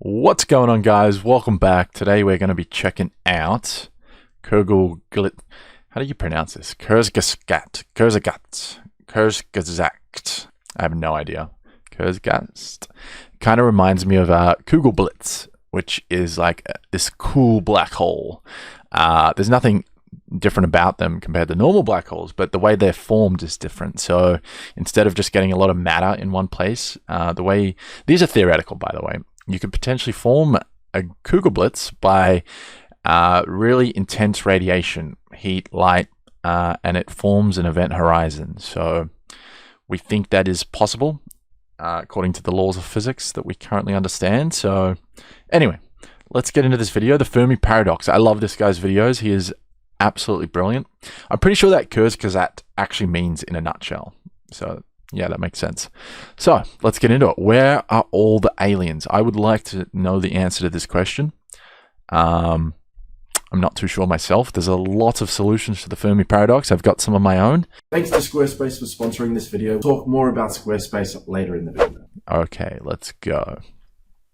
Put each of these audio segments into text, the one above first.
What's going on, guys? Welcome back. Today we're going to be checking out Kugelglit. How do you pronounce this? Kurzgesagt. I have no idea. Kurzgesagt. Kind of reminds me of Kugelblitz, which is like this cool black hole. There's nothing different about them compared to normal black holes, but the way they're formed is different. So instead of just getting a lot of matter in one place, these are theoretical, by the way. You could potentially form a Kugelblitz by really intense radiation, heat, light, and it forms an event horizon. So we think that is possible according to the laws of physics that we currently understand. So anyway, let's get into this video. The Fermi Paradox. I love this guy's videos. He is absolutely brilliant. I'm pretty sure that Kurzgesagt actually means in a nutshell. So yeah, that makes sense. So let's get into it. Where are all the aliens? I would like to know the answer to this question. I'm not too sure myself. There's a lot of solutions to the Fermi Paradox. I've got some of my own. Thanks to Squarespace for sponsoring this video. We'll talk more about Squarespace later in the video. Okay, let's go.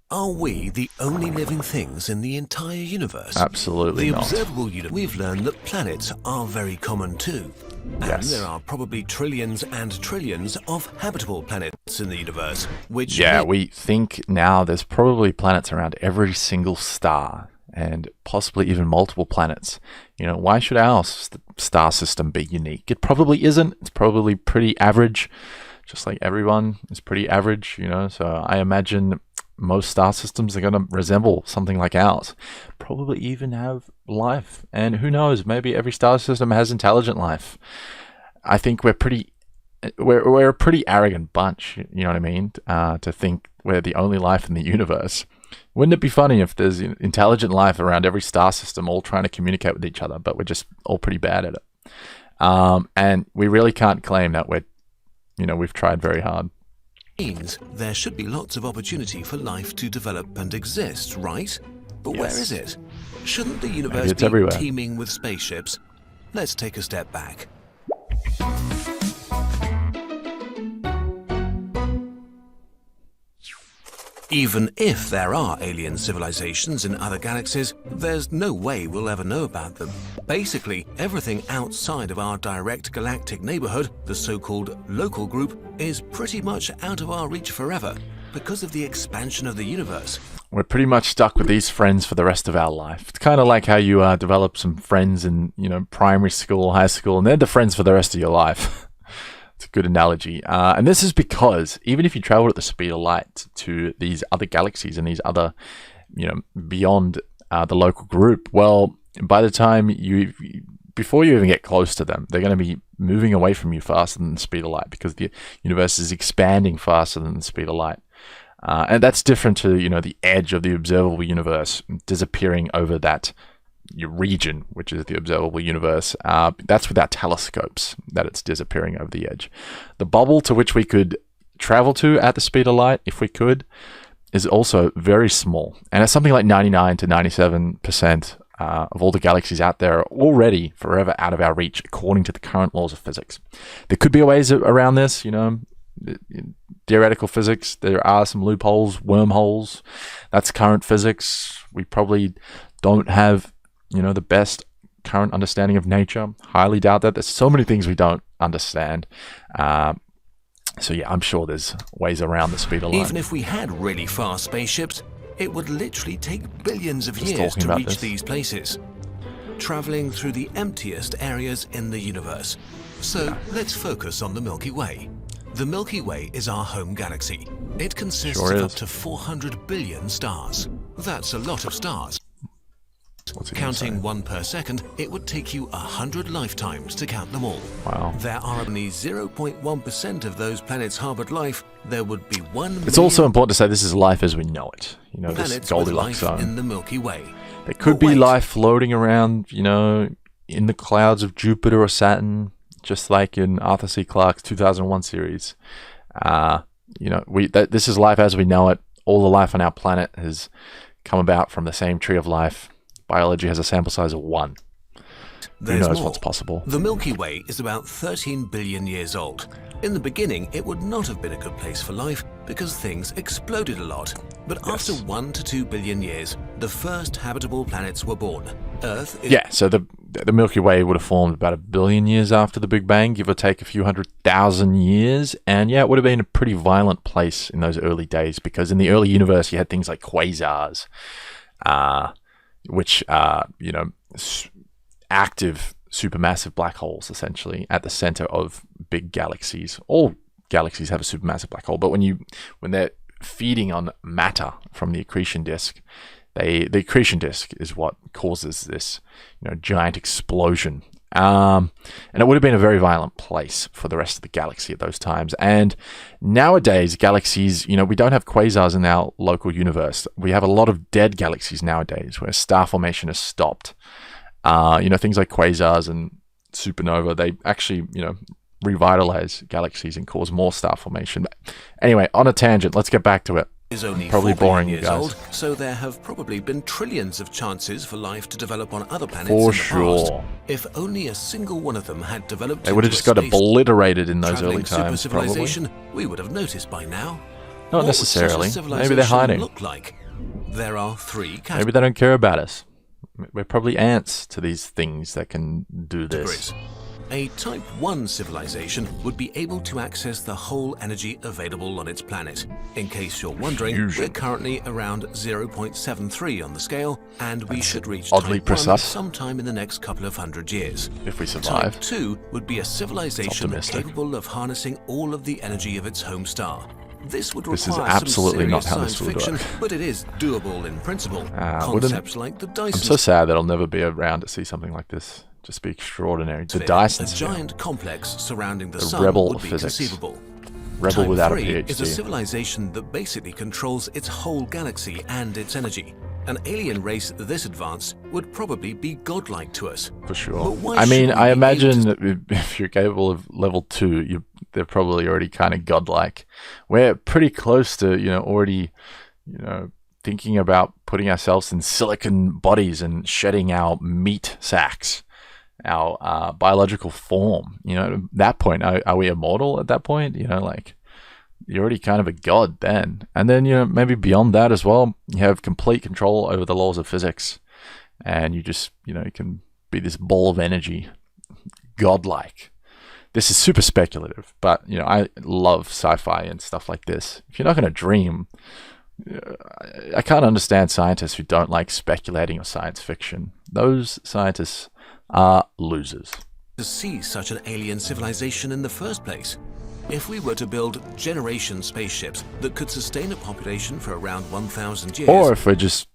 Are we the only living things in the entire universe? Absolutely the not. Observable universe. We've learned that planets are very common too. And there are probably trillions and trillions of habitable planets in the universe, which... Yeah, we think now there's probably planets around every single star, and possibly even multiple planets. You know, why should our star system be unique? It probably isn't. It's probably pretty average, just like everyone is pretty average, you know. So I imagine most star systems are going to resemble something like ours. Probably even have life. And who knows, maybe every star system has intelligent life. I think we're a pretty arrogant bunch, you know what I mean? To think we're the only life in the universe. Wouldn't it be funny if there's intelligent life around every star system all trying to communicate with each other, but we're just all pretty bad at it. And we really can't claim that we've tried very hard. Means there should be lots of opportunity for life to develop and exist, right? But where is it? Shouldn't the universe be everywhere. teeming with spaceships? Let's take a step back. Even if there are alien civilizations in other galaxies, there's no way we'll ever know about them. Basically, everything outside of our direct galactic neighborhood, the so-called local group, is pretty much out of our reach forever because of the expansion of the universe. We're pretty much stuck with these friends for the rest of our life. It's kind of like how you develop some friends in, primary school, high school, and they're the friends for the rest of your life. It's a good analogy. And this is because even if you travel at the speed of light to these other galaxies and these other, beyond the local group, well, by the time before you even get close to them, they're going to be moving away from you faster than the speed of light because the universe is expanding faster than the speed of light. And that's different to, the edge of the observable universe disappearing over that region, which is the observable universe. That's with our telescopes that it's disappearing over the edge. The bubble to which we could travel to at the speed of light, if we could, is also very small. And it's something like 99 to 97% of all the galaxies out there are already forever out of our reach, according to the current laws of physics. There could be ways around this, in theoretical physics. There are some loopholes, wormholes. That's current physics. We probably don't have the best current understanding of nature. Highly doubt that. There's so many things we don't understand. So yeah, I'm sure there's ways around the speed of light. Even if we had really fast spaceships, it would literally take billions of years to reach these places, traveling through the emptiest areas in the universe. So let's focus on the Milky Way. The Milky Way is our home galaxy. It consists of up to 400 billion stars. That's a lot of stars. Counting one per second, it would take you 100 lifetimes to count them all. Wow. There are only 0.1% of those planets harbored life. There would be 1 It's also important to say this is life as we know it. This Goldilocks zone. In the Milky Way. There could be life floating around, in the clouds of Jupiter or Saturn, just like in Arthur C. Clarke's 2001 series. This is life as we know it. All the life on our planet has come about from the same tree of life. Biology has a sample size of 1. Who knows what's possible? The Milky Way is about 13 billion years old. In the beginning, it would not have been a good place for life because things exploded a lot. But after 1 to 2 billion years, the first habitable planets were born. Earth is... Yeah, so the Milky Way would have formed about 1 billion years after the Big Bang, give or take a few 100,000 years. And yeah, it would have been a pretty violent place in those early days because in the early universe, you had things like quasars, which are, you know, active supermassive black holes, essentially, at the center of big galaxies. All galaxies have a supermassive black hole, but when they're feeding on matter from the accretion disk, the accretion disk is what causes this, you know, giant explosion. And it would have been a very violent place for the rest of the galaxy at those times. And nowadays, galaxies, you know, we don't have quasars in our local universe. We have a lot of dead galaxies nowadays where star formation has stopped. You know, things like quasars and supernova, they actually, you know, revitalize galaxies and cause more star formation. But anyway, on a tangent, let's get back to it. Is only probably 4 billion boring, you years guys. old, so there have probably been trillions of chances for life to develop on other planets For in the sure. past. If only a single one of them had developed, They would have into just got a space obliterated in those early traveling super times, probably. civilization, we would have noticed by now. Not What would necessarily. such a Maybe they're civilization hiding. Look like? There are 3 categories. Maybe they don't care about us. We're probably ants to these things that can do this. A Type 1 civilization would be able to access the whole energy available on its planet. In case you're wondering, Fusion. we're currently around 0.73 on the scale, and we should reach oddly Type 1 precise. sometime in the next couple of hundred years. If we survive. Type 2 would be a civilization optimistic. capable of harnessing all of the energy of its home star. This would This require is absolutely some not serious how science this would fiction, work. but it is doable in principle. Wouldn't- Concepts like the Dyson I'm so sad that I'll never be around to see something like this. Just be extraordinary. The sphere, Dyson a sphere. giant complex surrounding the The sun rebel would of be physics. conceivable. Rebel Type without a 3 is a PhD. civilization that basically controls its whole galaxy and its energy. An alien race this advanced would probably be godlike to us. For sure. But why I mean, should we I be imagine able that if you're capable of level 2, they're probably already kind of godlike. We're pretty close to, you know, already, you know, thinking about putting ourselves in silicon bodies and shedding our meat sacks, our biological form. You know, at that point, are we immortal at that point? You know, like, you're already kind of a god then. And then, you know, maybe beyond that as well, you have complete control over the laws of physics. And you just, you know, you can be this ball of energy, godlike. This is super speculative, but, you know, I love sci-fi and stuff like this. If you're not going to dream, I can't understand scientists who don't like speculating or science fiction. Those scientists are losers. to see such an alien civilization in the first place? If we were to build generation spaceships that could sustain a population for around 1,000 years, Or if we just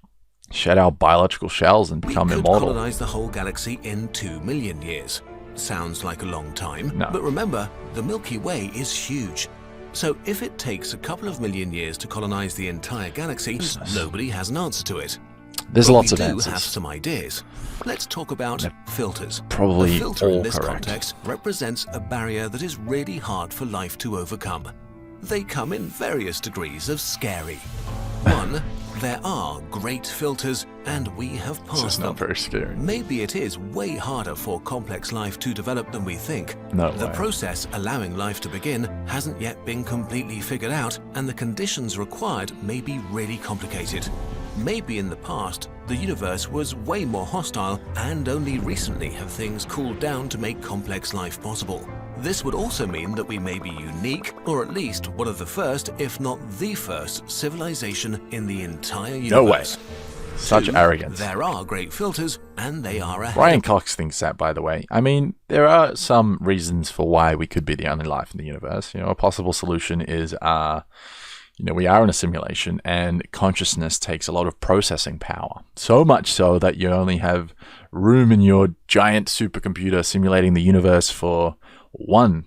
shed our biological shells and we become could immortal. colonize the whole galaxy in 2 million years. Sounds like a long time, No. but remember, the Milky Way is huge. So if it takes a couple of million years to colonize the entire galaxy, nobody has an answer to it. There's But lots of we do answers. have some ideas. Let's talk about filters. probably a filter in all this correct. context represents a barrier that is really hard for life to overcome. They come in various degrees of scary. 1. There are great filters, and we have This is passed them. not very scary. Maybe it is way harder for complex life to develop than we think. No The way. process allowing life to begin hasn't yet been completely figured out, and the conditions required may be really complicated. Maybe in the past, the universe was way more hostile, and only recently have things cooled down to make complex life possible. This would also mean that we may be unique, or at least one of the first, if not the first, civilization in the entire universe. No way. Such 2, arrogance. There are great filters, and they are ahead. Brian Cox thinks that, by the way. I mean, there are some reasons for why we could be the only life in the universe. You know, a possible solution is, we are in a simulation, and consciousness takes a lot of processing power. So much so that you only have room in your giant supercomputer simulating the universe for one,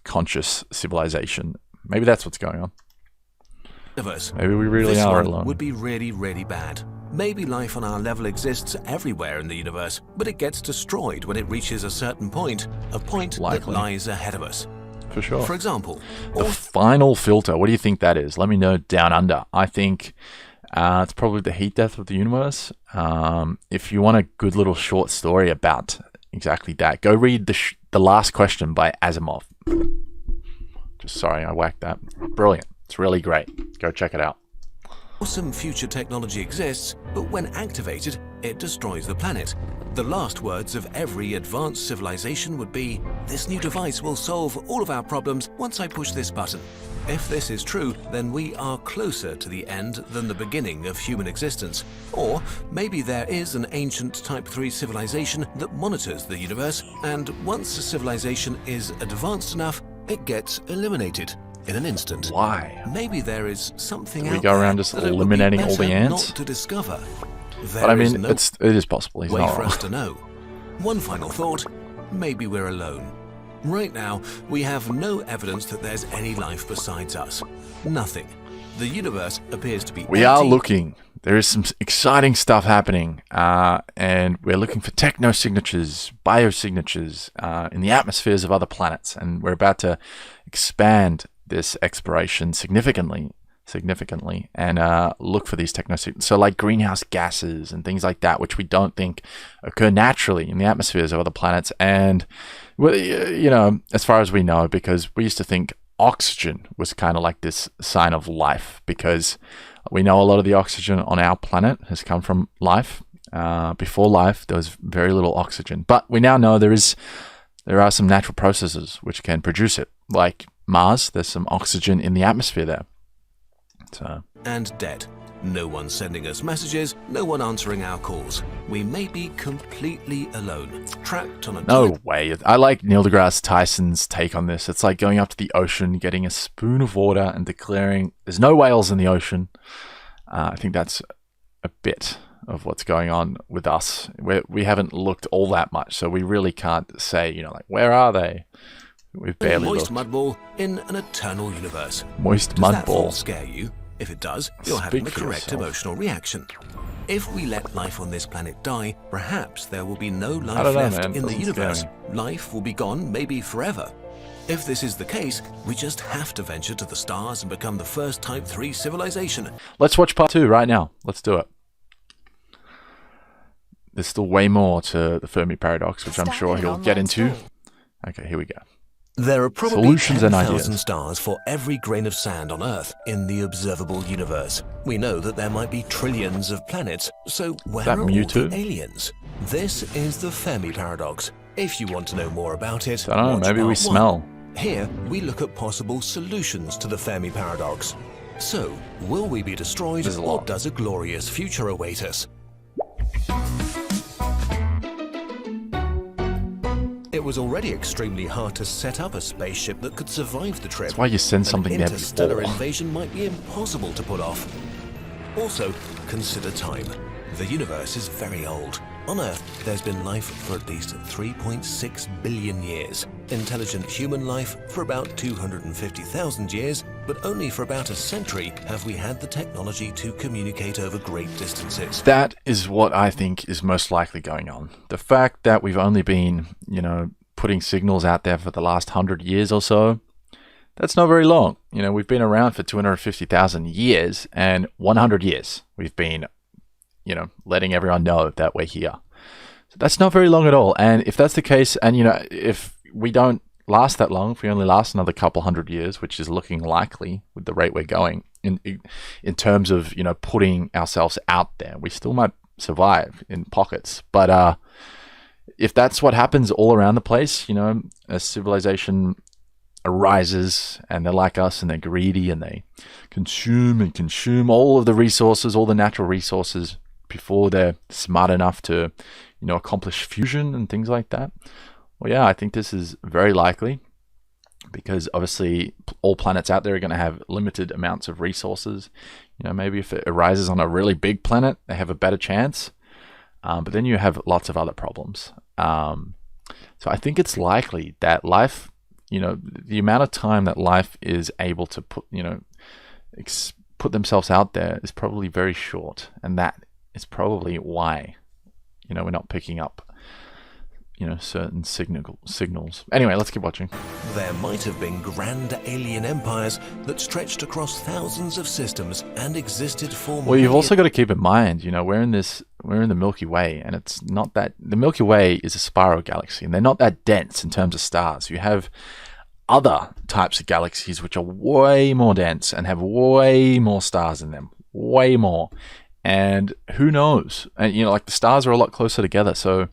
conscious civilization. Maybe that's what's going on. Maybe we really This are one alone. would be really, really bad. Maybe life on our level exists everywhere in the universe, but it gets destroyed when it reaches a certain point, a point that Likely. lies ahead of us. For sure. For example, The final filter, what do you think that is? Let me know down under. I think it's probably the heat death of the universe. If you want a good little short story about, exactly that. Go read the last question by Asimov. Just sorry, I whacked that. Brilliant. It's really great. Go check it out. Some future technology exists, but when activated, it destroys the planet. The last words of every advanced civilization would be, "This new device will solve all of our problems once I push this button." If this is true, then we are closer to the end than the beginning of human existence. Or maybe there is an ancient Type 3 civilization that monitors the universe, and once a civilization is advanced enough, it gets eliminated in an instant. Why? Maybe there is something we go around just eliminating all the ants? Not to discover. But I mean, it is possible. He's way not for wrong. us to know. One final thought: maybe we're alone. Right now, we have no evidence that there's any life besides us. Nothing. The universe appears to be We are looking. There is some exciting stuff happening, and we're looking for techno-signatures, biosignatures in the atmospheres of other planets, and we're about to expand this exploration significantly, and look for these techno-signatures. So like greenhouse gases and things like that, which we don't think occur naturally in the atmospheres of other planets. And, well, you know, as far as we know, because we used to think oxygen was kind of like this sign of life, because we know a lot of the oxygen on our planet has come from life. Before life, there was very little oxygen. But we now know there are some natural processes which can produce it. Like Mars, there's some oxygen in the atmosphere there. So. And dead. No one sending us messages, no one answering our calls. We may be completely alone, trapped on a... No way. I like Neil deGrasse Tyson's take on this. It's like going up to the ocean, getting a spoon of water and declaring there's no whales in the ocean. I think that's a bit of what's going on with us. We haven't looked all that much, so we really can't say, you know, like, where are they? We've barely looked. looked. Moist mud ball in an eternal universe. Moist mud Does that ball. thought scare you? If it does, you're having the correct emotional reaction. If we let life on this planet die, perhaps there will be no life left in the universe. Life will be gone, maybe forever. If this is the case, we just have to venture to the stars and become the first Type 3 civilization. Let's watch part 2 right now. Let's do it. There's still way more to the Fermi Paradox, which I'm sure he'll get into. Okay, here we go. There are probably Solutions and 10,000 ideas. stars for every grain of sand on Earth in the observable universe. We know that there might be trillions of planets, so where are all the aliens? This is the Fermi Paradox. If you want to know more about it, I don't know, maybe we smell. Here, we look at possible solutions to the Fermi Paradox. So, will we be destroyed, or does a glorious future await us? It was already extremely hard to set up a spaceship that could survive the trip. That's why you send something there before. Interstellar invasion might be impossible to pull off. Also, consider time. The universe is very old. On Earth, there's been life for at least 3.6 billion years. Intelligent human life for about 250,000 years, but only for about a century have we had the technology to communicate over great distances. That is what I think is most likely going on. The fact that we've only been, you know, putting signals out there for the last 100 years or so, that's not very long. You know, we've been around for 250,000 years, and 100 years we've been, you know, letting everyone know that we're here. So that's not very long at all. And if that's the case, and, you know, if we don't last that long, if we only last another couple hundred years, which is looking likely with the rate we're going in terms of, you know, putting ourselves out there, we still might survive in pockets. But if that's what happens all around the place, you know, a civilization arises and they're like us and they're greedy and they consume all of the resources, all the natural resources, before they're smart enough to, you know, accomplish fusion and things like that. Well, yeah, I think this is very likely, because obviously all planets out there are going to have limited amounts of resources. You know, maybe if it arises on a really big planet, they have a better chance. But then you have lots of other problems. So I think it's likely that life, you know, the amount of time that life is able to put, you know, put themselves out there is probably very short, and that is probably why, you know, we're not picking up, you know, certain signals. Anyway, let's keep watching. There might have been grand alien empires that stretched across thousands of systems and existed for... Well, you've also got to keep in mind, you know, we're in this we're in the Milky Way, and it's not that... The Milky Way is a spiral galaxy, and they're not that dense in terms of stars. You have other types of galaxies which are way more dense and have way more stars in them. Way more. And who knows? And, you know, like, the stars are a lot closer together, so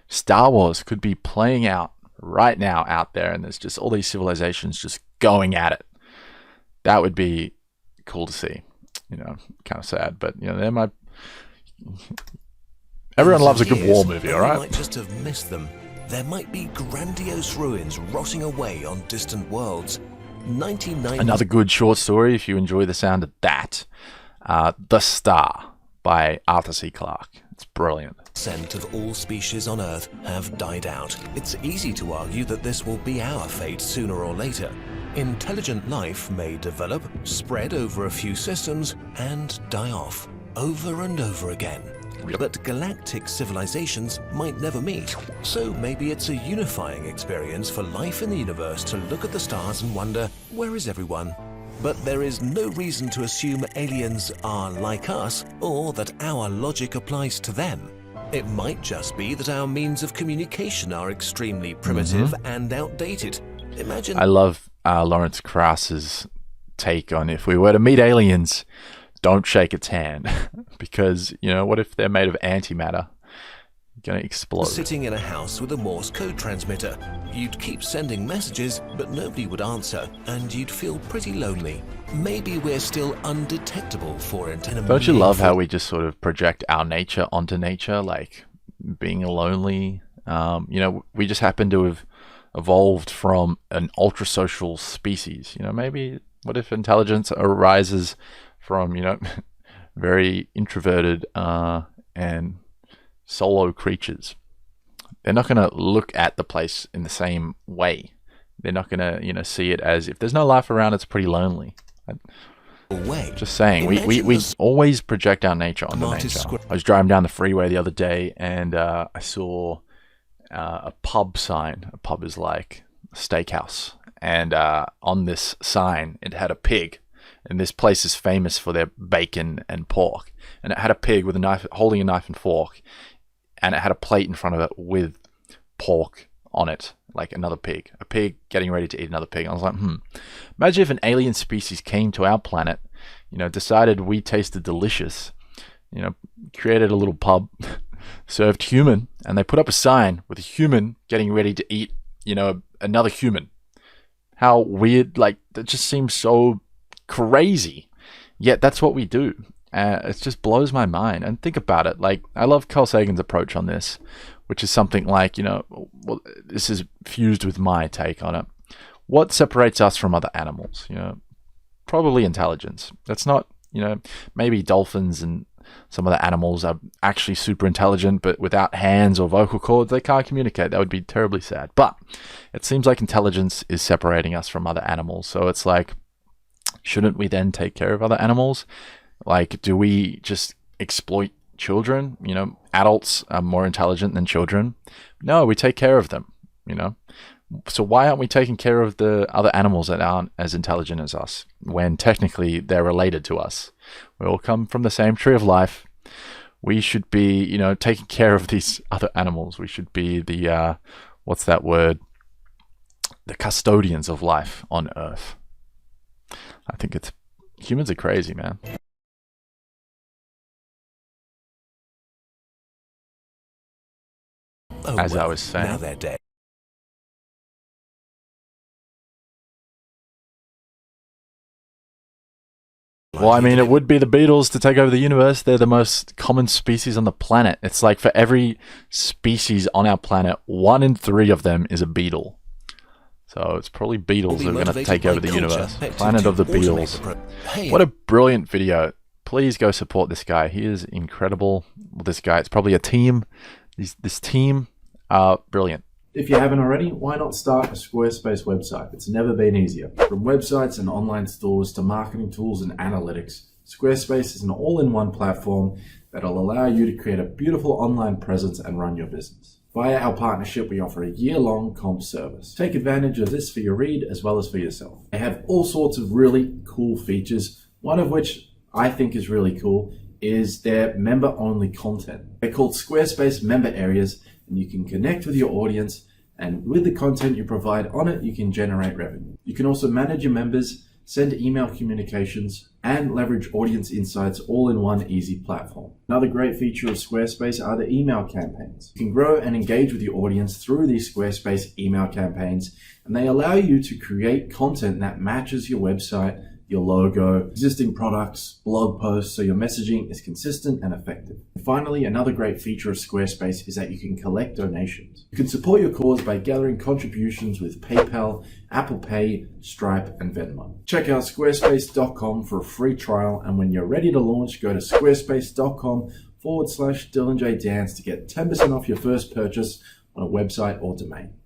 Star Wars could be playing out right now out there, and there's just all these civilizations just going at it. That would be cool to see. You know, kind of sad, but, you know, they're my... Everyone loves a good war movie, all right? You might just have missed them. There might be grandiose ruins rotting away on distant worlds. 99. Another good short story, if you enjoy the sound of that. The Star by Arthur C. Clarke. It's brilliant. Percent of all species on Earth have died out. It's easy to argue that this will be our fate sooner or later. Intelligent life may develop, spread over a few systems, and die off over and over again. But galactic civilizations might never meet, so maybe it's a unifying experience for life in the universe to look at the stars and wonder, where is everyone? But there is no reason to assume aliens are like us, or that our logic applies to them. It might just be that our means of communication are extremely primitive and outdated. Imagine... I love Lawrence Krauss's take on, if we were to meet aliens, don't shake its hand. Because, you know, what if they're made of antimatter? Gonna explode. Sitting in a house with a Morse code transmitter. You'd keep sending messages, but nobody would answer, and you'd feel pretty lonely. Maybe we're still undetectable for intelligence. Don't you love how we just sort of project our nature onto nature, like being lonely? You know, we just happen to have evolved from an ultra-social species. You know, maybe what if intelligence arises from, you know, very introverted and solo creatures? They're not going to look at the place in the same way. They're not going to, you know, see it as, if there's no life around, it's pretty lonely. Just saying, we always project our nature onto nature. I was driving down the freeway the other day, and I saw a pub sign. A pub is like a steakhouse, and on this sign it had a pig, and this place is famous for their bacon and pork, and it had a pig with a knife, holding a knife and fork, and it had a plate in front of it with pork on it, like another pig. A pig getting ready to eat another pig. I was like, imagine if an alien species came to our planet, you know, decided we tasted delicious, you know, created a little pub, served human, and they put up a sign with a human getting ready to eat, you know, another human. How weird, like, that just seems so crazy. Yet that's what we do. It just blows my mind. And think about it, like, I love Carl Sagan's approach on this, which is something like, you know, well, this is fused with my take on it. What separates us from other animals? You know, probably intelligence. That's not, you know, maybe dolphins and some other animals are actually super intelligent, but without hands or vocal cords, they can't communicate. That would be terribly sad. But it seems like intelligence is separating us from other animals. So it's like, shouldn't we then take care of other animals? Like, do we just exploit children? You know, adults are more intelligent than children. No, we take care of them, you know. So why aren't we taking care of the other animals that aren't as intelligent as us, when technically they're related to us? We all come from the same tree of life. We should be, you know, taking care of these other animals. We should be the, what's that word? The custodians of life on Earth. I think it's, humans are crazy, man. As I was saying. Now they're dead. Well, I mean, it would be the beetles to take over the universe. They're the most common species on the planet. It's like for every species on our planet, 1 in 3 of them is a beetle. So it's probably beetles that are going to take over the universe. Planet of the beetles. What a brilliant video. Please go support this guy. He is incredible. This guy, it's probably a team. This team are brilliant. If you haven't already, why not start a Squarespace website? It's never been easier. From websites and online stores to marketing tools and analytics, Squarespace is an all-in-one platform that'll allow you to create a beautiful online presence and run your business. Via our partnership, we offer a year-long comp service. Take advantage of this for your read as well as for yourself. They have all sorts of really cool features, one of which I think is really cool is their member-only content. They're called Squarespace member areas, and you can connect with your audience, and with the content you provide on it, you can generate revenue. You can also manage your members, send email communications, and leverage audience insights all in one easy platform. Another great feature of Squarespace are the email campaigns. You can grow and engage with your audience through these Squarespace email campaigns, and they allow you to create content that matches your website, your logo, existing products, blog posts, so your messaging is consistent and effective. And finally, another great feature of Squarespace is that you can collect donations. You can support your cause by gathering contributions with PayPal, Apple Pay, Stripe, and Venmo. Check out squarespace.com for a free trial, and when you're ready to launch, go to squarespace.com/Dylan J Dance to get 10% off your first purchase on a website or domain.